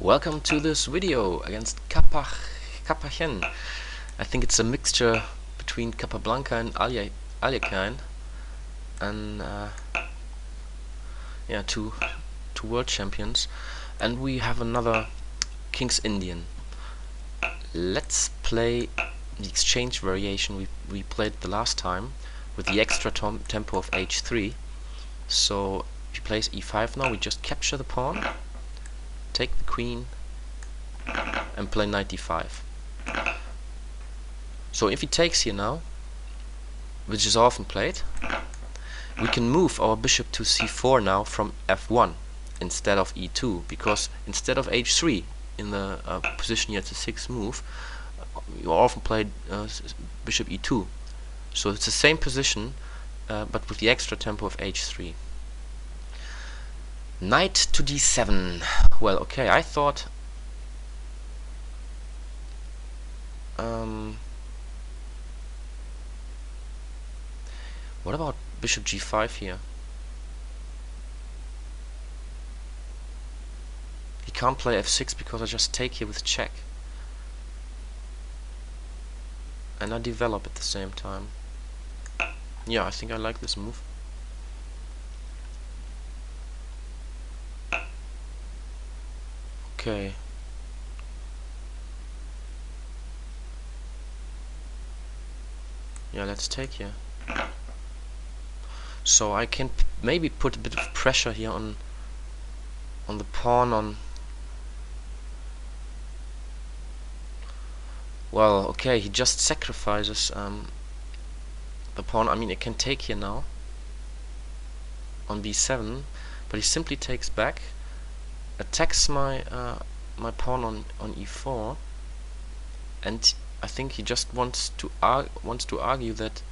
Welcome to this video against Carpathen. I think it's a mixture between Capablanca and Alekhine, and yeah, two world champions. And we have another King's Indian. Let's play the exchange variation we played the last time with the extra tempo of h3. So if he plays e5 now, we just capture the pawn, take the queen, and play knight d5. So if he takes here now, which is often played, we can move our bishop to c4 now from f1 instead of e2, because instead of h3 in the position here to 6 move, you often play bishop e2. So it's the same position, but with the extra tempo of h3. Knight to d7. Well, okay, I thought what about bishop g5 here? He can't play f6 because I just take here with check, and I develop at the same time. Yeah, I think I like this move. Okay. Yeah, let's take here. So I can maybe put a bit of pressure here on the pawn on. Well, okay, he just sacrifices the pawn. I mean, it can take here now on b7, but he simply takes back, attacks my my pawn on e4, and I think he just wants to argue that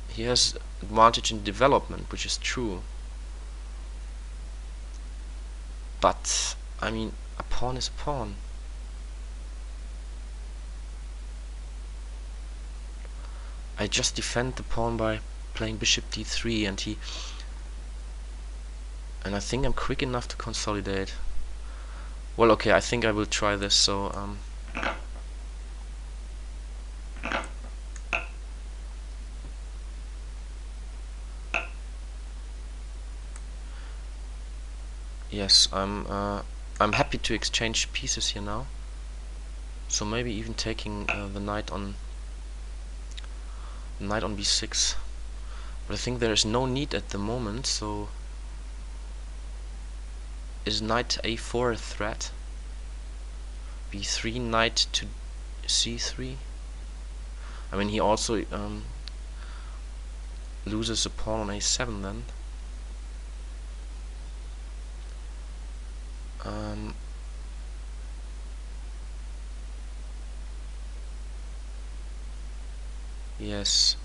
he has advantage in development, which is true. But I mean, a pawn is a pawn. I just defend the pawn by playing bishop d3, and I think I'm quick enough to consolidate. Well, okay, I think I will try this. So yes, I'm happy to exchange pieces here now. So maybe even taking the knight on b6, but I think there is no need at the moment. So is knight a4 a threat? b3, knight to c3. I mean, he also loses a pawn on a7 then. Yes.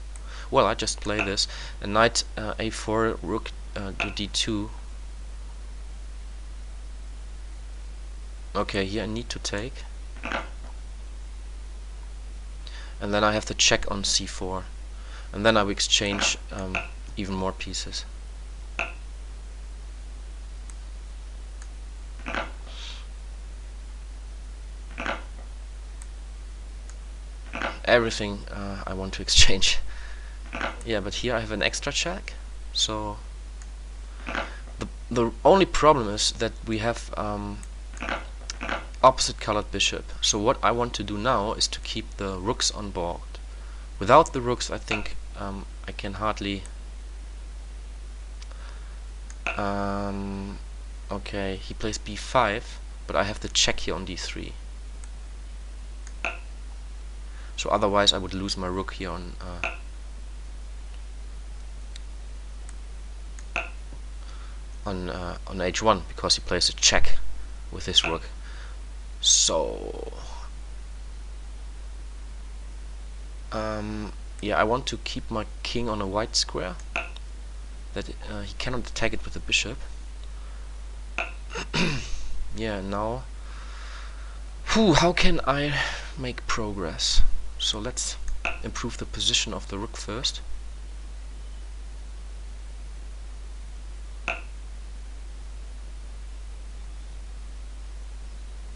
Well, I just play this. A knight a4, rook to d2. Okay, here I need to take, and then I have to check on c4, and then I will exchange even more pieces. Everything I want to exchange. Yeah, but here I have an extra check. So the only problem is that we have opposite colored bishop. So what I want to do now is to keep the rooks on board. Without the rooks, I think I can hardly. Okay, he plays b5, but I have the check here on d3. So otherwise I would lose my rook here on h1, because he plays a check with his rook. So yeah, I want to keep my king on a white square, that he cannot attack it with the bishop. Yeah, now how can I make progress? So let's improve the position of the rook first.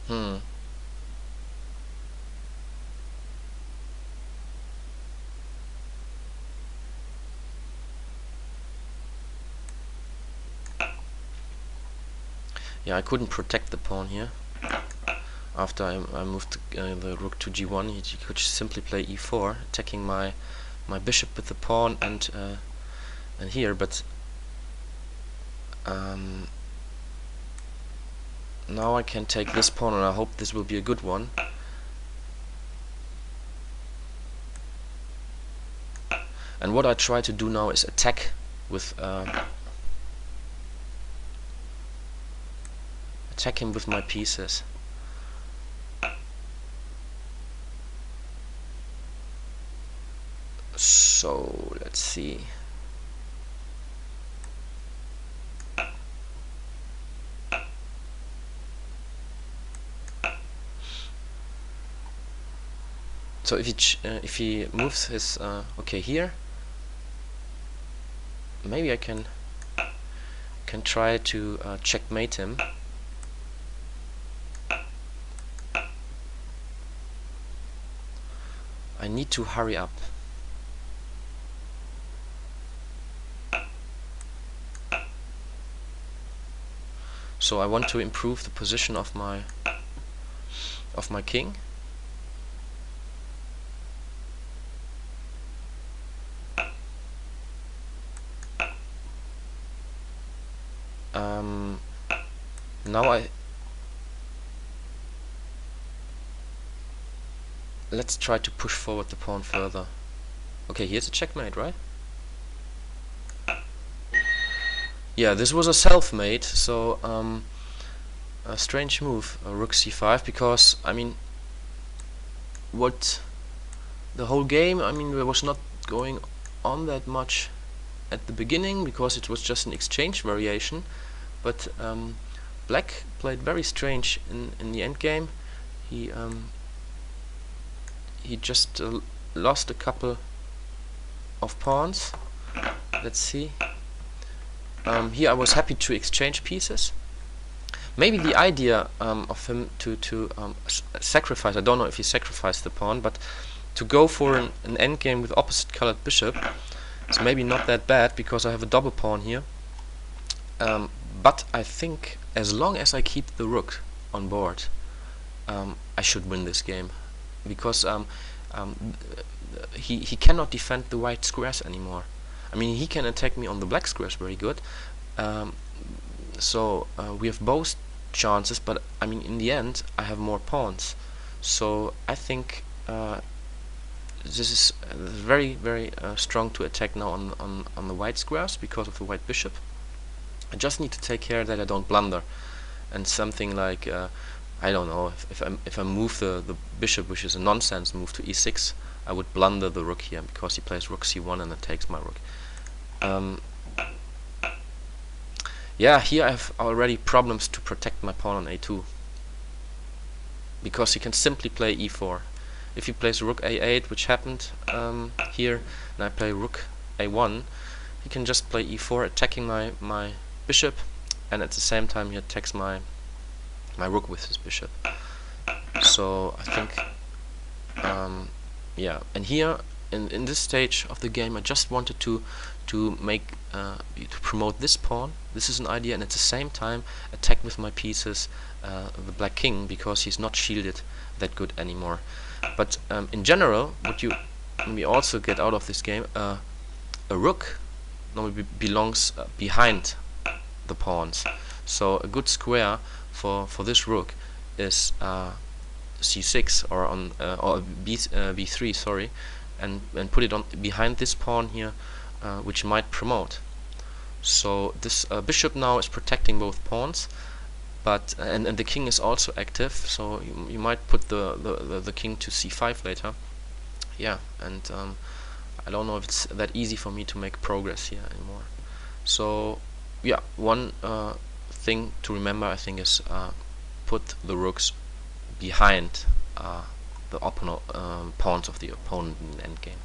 Hmm. Yeah, I couldn't protect the pawn here. After I moved the rook to g1, he could simply play e4, attacking my bishop with the pawn and here. But now I can take this pawn, and I hope this will be a good one. And what I try to do now is attack with attack him with my pieces. So let's see. So if he moves his okay here, maybe I can try to checkmate him. I need to hurry up. So I want to improve the position of my king. Now let's try to push forward the pawn further. Okay, here's a checkmate, right? Yeah, this was a self-made, so a strange move, rook c5, because I mean, what the whole game, I mean, there was not going on that much at the beginning because it was just an exchange variation, but black played very strange in the endgame. He just lost a couple of pawns. Let's see. Here I was happy to exchange pieces. Maybe the idea of him to sacrifice, I don't know if he sacrificed the pawn, but to go for an endgame with opposite colored bishop is maybe not that bad because I have a double pawn here. But I think as long as I keep the rook on board, I should win this game, because he cannot defend the white squares anymore. I mean, he can attack me on the black squares very good. So we have both chances, but I mean, in the end, I have more pawns. So I think this is very, very strong to attack now on the white squares because of the white bishop. I just need to take care that I don't blunder, and something like I don't know, if I move the bishop, which is a nonsense move, to e6, I would blunder the rook here because he plays rook c1 and it takes my rook. Yeah, here I have already problems to protect my pawn on a2 because he can simply play e4. If he plays rook a8, which happened here, and I play rook a1, he can just play e4, attacking my bishop, and at the same time he attacks my rook with his bishop. So I think yeah, and here in this stage of the game I just wanted to make to promote this pawn. This is an idea, and at the same time attack with my pieces the black king, because he's not shielded that good anymore. But in general, what we also get out of this game, a rook normally belongs behind the pawns. So a good square for this rook is c6 or on or b3, sorry, and put it on behind this pawn here, which might promote. So this bishop now is protecting both pawns, but and the king is also active. So you might put the king to c5 later. Yeah, and I don't know if it's that easy for me to make progress here anymore. So yeah, one thing to remember, I think, is put the rooks behind the pawns of the opponent in the endgame.